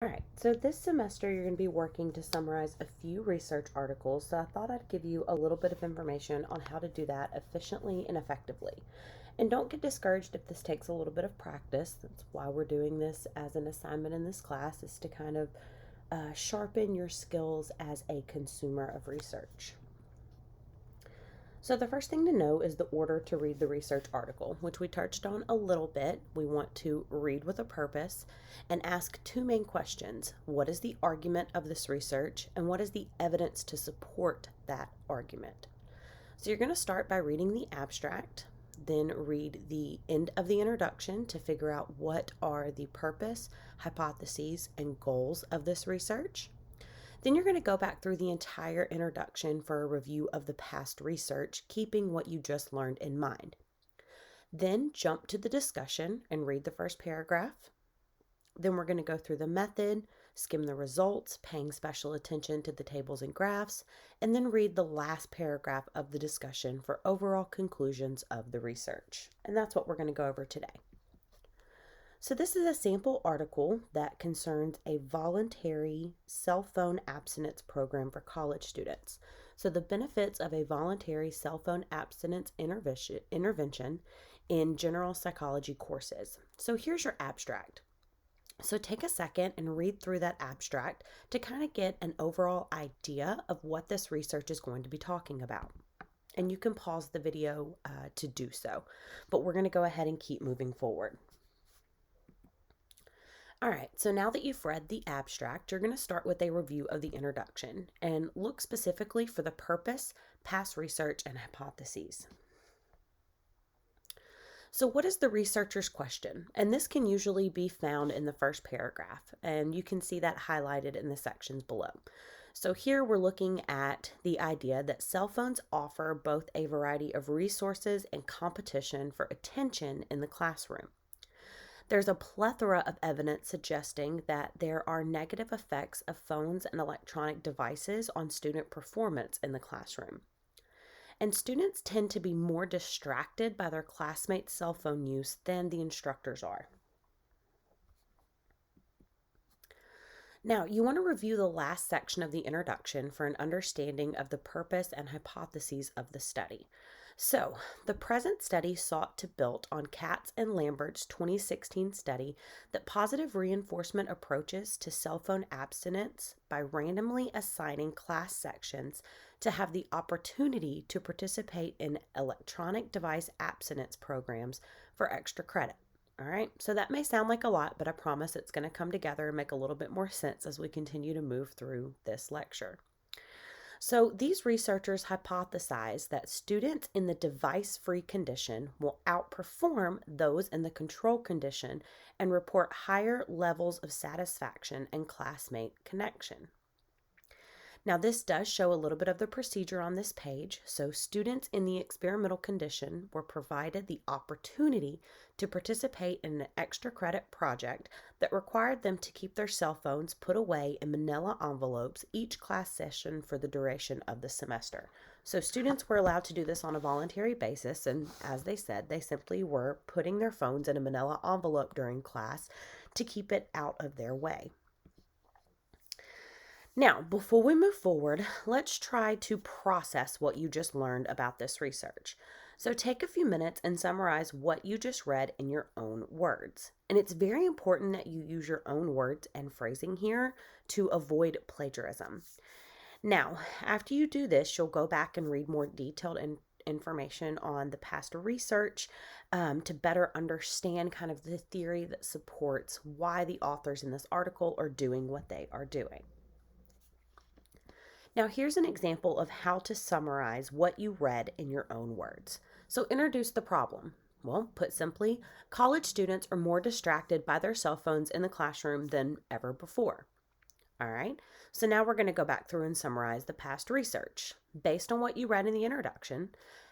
All right, so this semester you're going to be working to summarize a few research articles, so I thought I'd give you a little bit of information on how to do that efficiently and effectively. And don't get discouraged if this takes a little bit of practice. That's why we're doing this as an assignment in this class, is to kind of sharpen your skills as a consumer of research. So the first thing to know is the order to read the research article, which we touched on a little bit. We want to read with a purpose and ask two main questions. What is the argument of this research, and what is the evidence to support that argument? So you're going to start by reading the abstract, then read the end of the introduction to figure out what are the purpose, hypotheses, and goals of this research. Then you're going to go back through the entire introduction for a review of the past research, keeping what you just learned in mind. Then jump to the discussion and read the first paragraph. Then we're going to go through the method, skim the results, paying special attention to the tables and graphs, and then read the last paragraph of the discussion for overall conclusions of the research. And that's what we're going to go over today. So this is a sample article that concerns a voluntary cell phone abstinence program for college students. So the benefits of a voluntary cell phone abstinence intervention in general psychology courses. So here's your abstract. So take a second and read through that abstract to kind of get an overall idea of what this research is going to be talking about. And you can pause the video to do so, but we're going to go ahead and keep moving forward. All right, so now that you've read the abstract, you're going to start with a review of the introduction and look specifically for the purpose, past research, and hypotheses. So what is the researcher's question? And this can usually be found in the first paragraph, and you can see that highlighted in the sections below. So here we're looking at the idea that cell phones offer both a variety of resources and competition for attention in the classroom. There's a plethora of evidence suggesting that there are negative effects of phones and electronic devices on student performance in the classroom. And students tend to be more distracted by their classmates' cell phone use than the instructors are. Now, you want to review the last section of the introduction for an understanding of the purpose and hypotheses of the study. So, the present study sought to build on Katz and Lambert's 2016 study that positive reinforcement approaches to cell phone abstinence by randomly assigning class sections to have the opportunity to participate in electronic device abstinence programs for extra credit. All right, so that may sound like a lot, but I promise it's going to come together and make a little bit more sense as we continue to move through this lecture. So these researchers hypothesize that students in the device-free condition will outperform those in the control condition and report higher levels of satisfaction and classmate connection. Now, this does show a little bit of the procedure on this page. So students in the experimental condition were provided the opportunity to participate in an extra credit project that required them to keep their cell phones put away in manila envelopes each class session for the duration of the semester. So students were allowed to do this on a voluntary basis, and as they said, they simply were putting their phones in a manila envelope during class to keep it out of their way. Now, before we move forward, let's try to process what you just learned about this research. So take a few minutes and summarize what you just read in your own words. And it's very important that you use your own words and phrasing here to avoid plagiarism. Now, after you do this, you'll go back and read more detailed information on the past research to better understand kind of the theory that supports why the authors in this article are doing what they are doing. Now, here's an example of how to summarize what you read in your own words. So introduce the problem. Well, put simply, college students are more distracted by their cell phones in the classroom than ever before. All right, so now we're going to go back through and summarize the past research. Based on what you read in the introduction,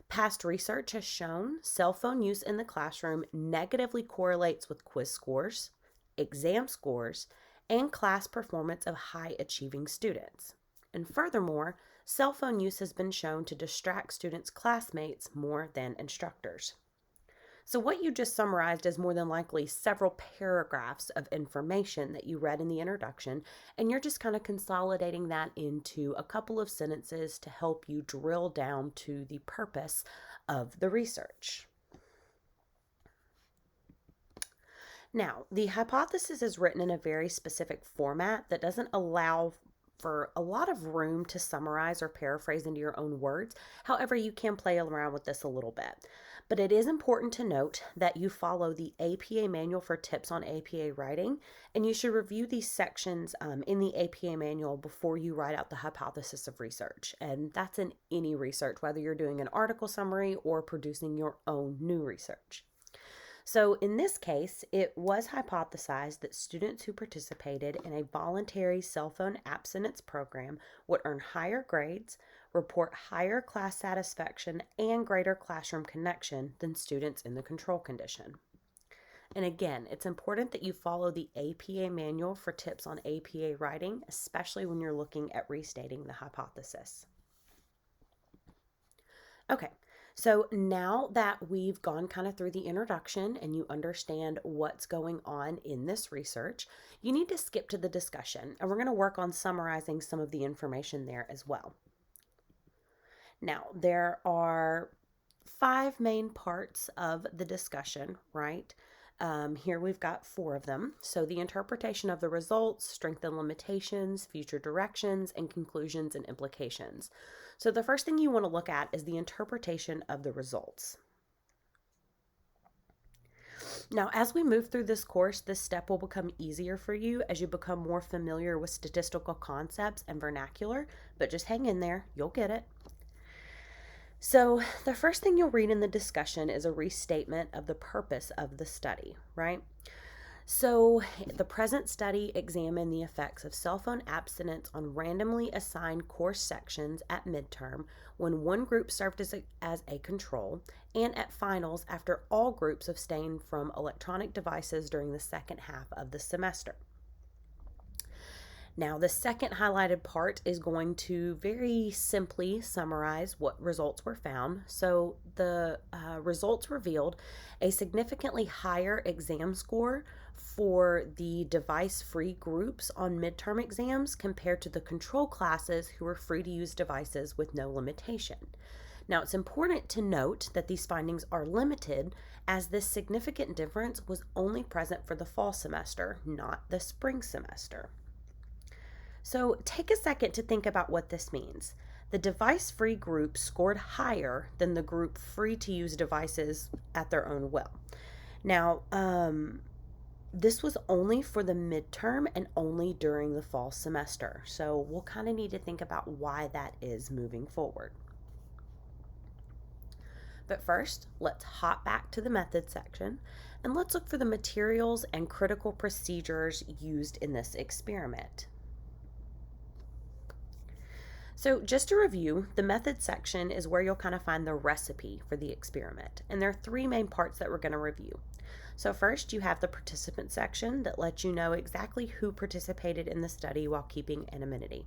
past research has shown cell phone use in the classroom negatively correlates with quiz scores, exam scores, and class performance of high achieving students. And furthermore, cell phone use has been shown to distract students' classmates more than instructors. So what you just summarized is more than likely several paragraphs of information that you read in the introduction, and you're just kind of consolidating that into a couple of sentences to help you drill down to the purpose of the research. Now, the hypothesis is written in a very specific format that doesn't allow for a lot of room to summarize or paraphrase into your own words. However, you can play around with this a little bit. But it is important to note that you follow the APA manual for tips on APA writing, and you should review these sections in the APA manual before you write out the hypothesis of research. And that's in any research, whether you're doing an article summary or producing your own new research. So in this case, it was hypothesized that students who participated in a voluntary cell phone abstinence program would earn higher grades, report higher class satisfaction, and greater classroom connection than students in the control condition. And again, it's important that you follow the APA manual for tips on APA writing, especially when you're looking at restating the hypothesis. Okay. So now that we've gone kind of through the introduction and you understand what's going on in this research, you need to skip to the discussion, and we're going to work on summarizing some of the information there as well. Now, there are 5 main parts of the discussion, right? Here we've got 4 of them. So the interpretation of the results, strengths and limitations, future directions, and conclusions and implications. So the first thing you want to look at is the interpretation of the results. Now, as we move through this course, this step will become easier for you as you become more familiar with statistical concepts and vernacular, but just hang in there, you'll get it. So the first thing you'll read in the discussion is a restatement of the purpose of the study, right? So the present study examined the effects of cell phone abstinence on randomly assigned course sections at midterm when one group served as a control, and at finals after all groups abstained from electronic devices during the second half of the semester. Now, the second highlighted part is going to very simply summarize what results were found. So the results revealed a significantly higher exam score for the device-free groups on midterm exams compared to the control classes who were free to use devices with no limitation. Now, it's important to note that these findings are limited, as this significant difference was only present for the fall semester, not the spring semester. So take a second to think about what this means. The device-free group scored higher than the group free to use devices at their own will. Now, this was only for the midterm and only during the fall semester. So we'll kind of need to think about why that is moving forward. But first, let's hop back to the method section and let's look for the materials and critical procedures used in this experiment. So just to review, the method section is where you'll kind of find the recipe for the experiment. And there are 3 main parts that we're going to review. So first, you have the participant section that lets you know exactly who participated in the study while keeping anonymity.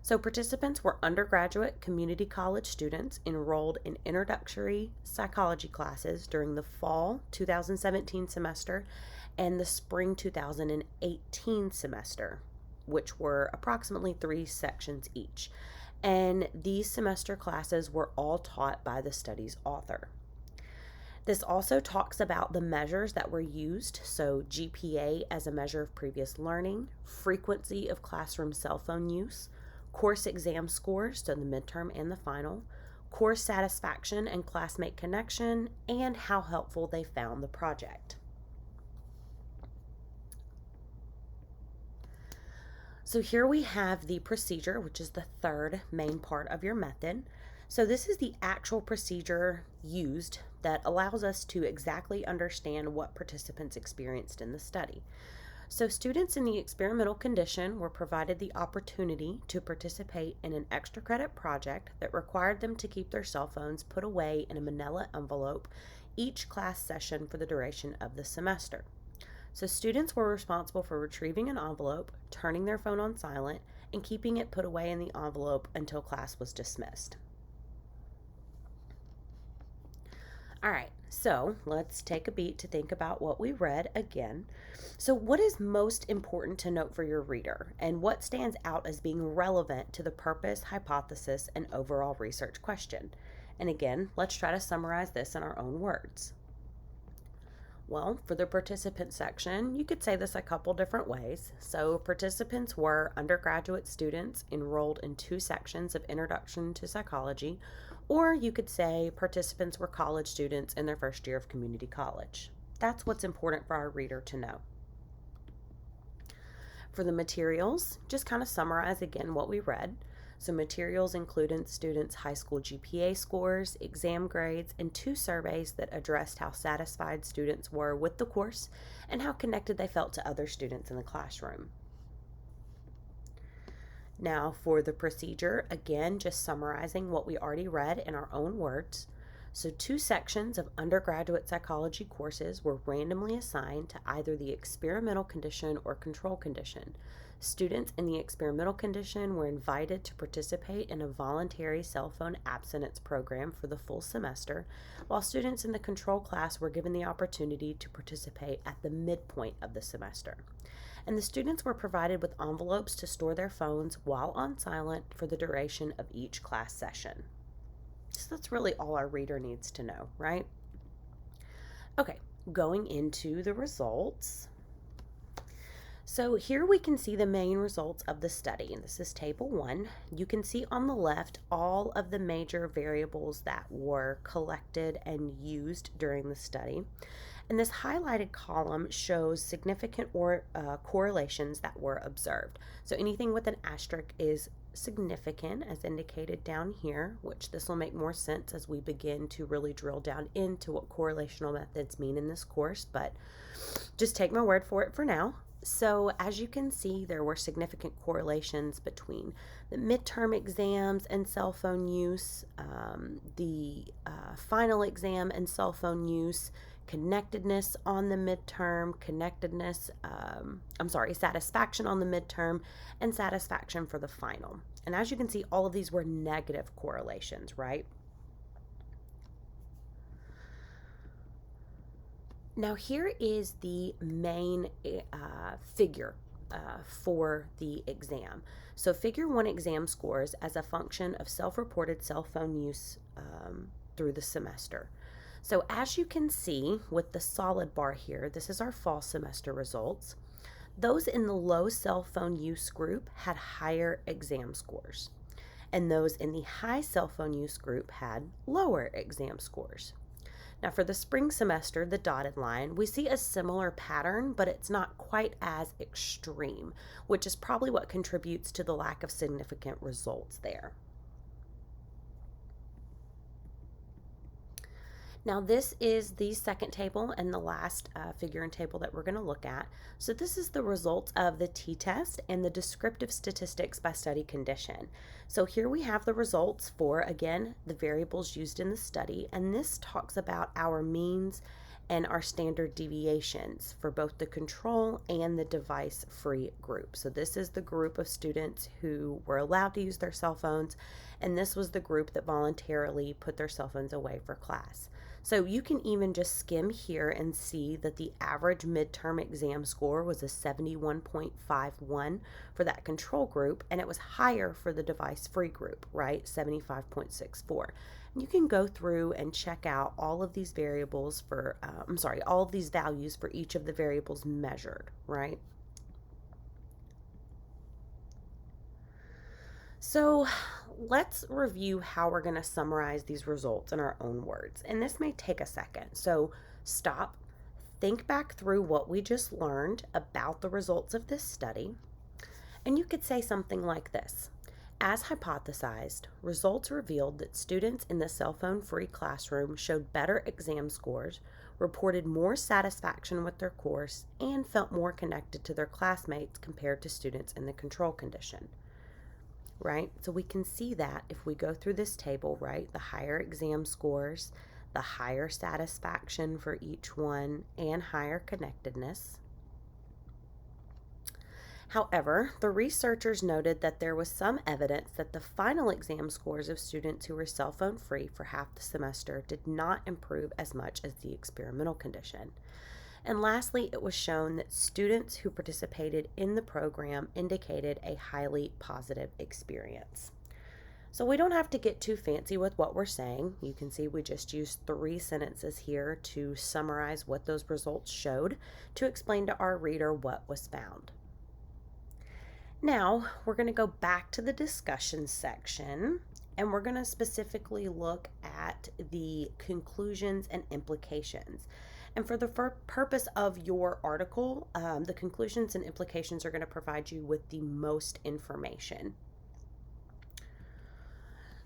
So participants were undergraduate community college students enrolled in introductory psychology classes during the fall 2017 semester and the spring 2018 semester, which were approximately 3 sections each. And these semester classes were all taught by the study's author. This also talks about the measures that were used, so GPA as a measure of previous learning, frequency of classroom cell phone use, course exam scores, so the midterm and the final, course satisfaction and classmate connection, and how helpful they found the project. So here we have the procedure, which is the 3rd main part of your method. So this is the actual procedure used that allows us to exactly understand what participants experienced in the study. So students in the experimental condition were provided the opportunity to participate in an extra credit project that required them to keep their cell phones put away in a manila envelope each class session for the duration of the semester. So students were responsible for retrieving an envelope, turning their phone on silent, and keeping it put away in the envelope until class was dismissed. All right, So let's take a beat to think about what we read again. So, what is most important to note for your reader, and what stands out as being relevant to the purpose, hypothesis, and overall research question? And again, let's try to summarize this in our own words. Well, for the participant section, you could say this a couple different ways. So, participants were undergraduate students enrolled in 2 sections of Introduction to Psychology, or you could say participants were college students in their first year of community college. That's what's important for our reader to know. For the materials, just kind of summarize again what we read. So materials included students' high school GPA scores, exam grades, and 2 surveys that addressed how satisfied students were with the course and how connected they felt to other students in the classroom. Now for the procedure, again, just summarizing what we already read in our own words. So 2 sections of undergraduate psychology courses were randomly assigned to either the experimental condition or control condition. Students in the experimental condition were invited to participate in a voluntary cell phone abstinence program for the full semester, while students in the control class were given the opportunity to participate at the midpoint of the semester. And the students were provided with envelopes to store their phones while on silent for the duration of each class session. So that's really all our reader needs to know, right? Okay, going into the results. So here we can see the main results of the study, and this is table 1. You can see on the left all of the major variables that were collected and used during the study. And this highlighted column shows significant correlations that were observed. So anything with an asterisk is significant, as indicated down here, which this will make more sense as we begin to really drill down into what correlational methods mean in this course, but just take my word for it for now. So as you can see, there were significant correlations between the midterm exams and cell phone use, the final exam and cell phone use, connectedness on the midterm, satisfaction on the midterm, and satisfaction for the final. And as you can see, all of these were negative correlations, right? Now here is the main figure for the exam. So figure 1 exam scores as a function of self-reported cell phone use through the semester. So as you can see with the solid bar here, this is our fall semester results. Those in the low cell phone use group had higher exam scores, and those in the high cell phone use group had lower exam scores. Now for the spring semester, the dotted line, we see a similar pattern, but it's not quite as extreme, which is probably what contributes to the lack of significant results there. Now this is the second table and the last figure and table that we're going to look at. So this is the results of the t-test and the descriptive statistics by study condition. So here we have the results for, again, the variables used in the study, and this talks about our means and our standard deviations for both the control and the device-free group. So this is the group of students who were allowed to use their cell phones, and this was the group that voluntarily put their cell phones away for class. So you can even just skim here and see that the average midterm exam score was a 71.51 for that control group, and it was higher for the device-free group, right? 75.64. And you can go through and check out all of these variables for, all of these values for each of the variables measured, right? So let's review how we're going to summarize these results in our own words. And this may take a second. So stop, think back through what we just learned about the results of this study. And you could say something like this. As hypothesized, results revealed that students in the cell phone-free classroom showed better exam scores, reported more satisfaction with their course, and felt more connected to their classmates compared to students in the control condition. Right? So we can see that if we go through this table, right? The higher exam scores, the higher satisfaction for each one, and higher connectedness. However, the researchers noted that there was some evidence that the final exam scores of students who were cell phone free for half the semester did not improve as much as the experimental condition. And lastly, it was shown that students who participated in the program indicated a highly positive experience. So we don't have to get too fancy with what we're saying. You can see we just used 3 sentences here to summarize what those results showed to explain to our reader what was found. Now, we're going to go back to the discussion section and we're going to specifically look at the conclusions and implications. And for the purpose of your article, the conclusions and implications are going to provide you with the most information.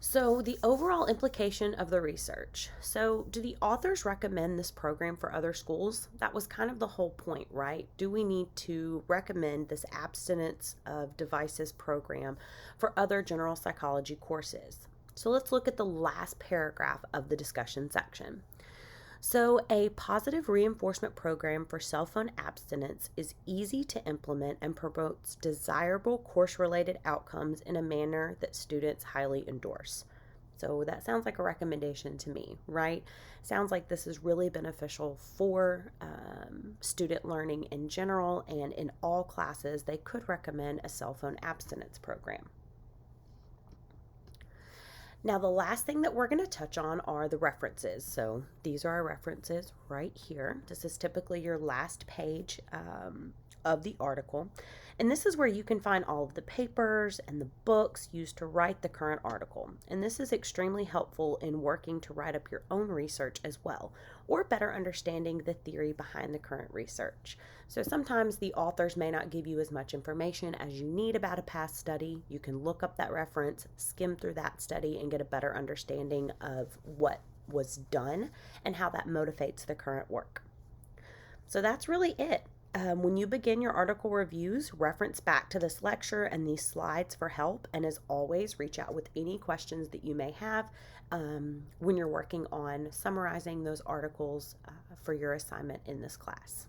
So, the overall implication of the research. So, do the authors recommend this program for other schools? That was kind of the whole point, right? Do we need to recommend this abstinence of devices program for other general psychology courses? So, let's look at the last paragraph of the discussion section. So, a positive reinforcement program for cell phone abstinence is easy to implement and promotes desirable course-related outcomes in a manner that students highly endorse. So, that sounds like a recommendation to me, right? Sounds like this is really beneficial for student learning in general, and in all classes, they could recommend a cell phone abstinence program. Now, the last thing that we're going to touch on are the references. So these are our references right here. This is typically your last page of the article. And this is where you can find all of the papers and the books used to write the current article. And this is extremely helpful in working to write up your own research as well, or better understanding the theory behind the current research. So sometimes the authors may not give you as much information as you need about a past study. You can look up that reference, skim through that study, and get a better understanding of what was done and how that motivates the current work. So that's really it. When you begin your article reviews, reference back to this lecture and these slides for help. And as always, reach out with any questions that you may have when you're working on summarizing those articles for your assignment in this class.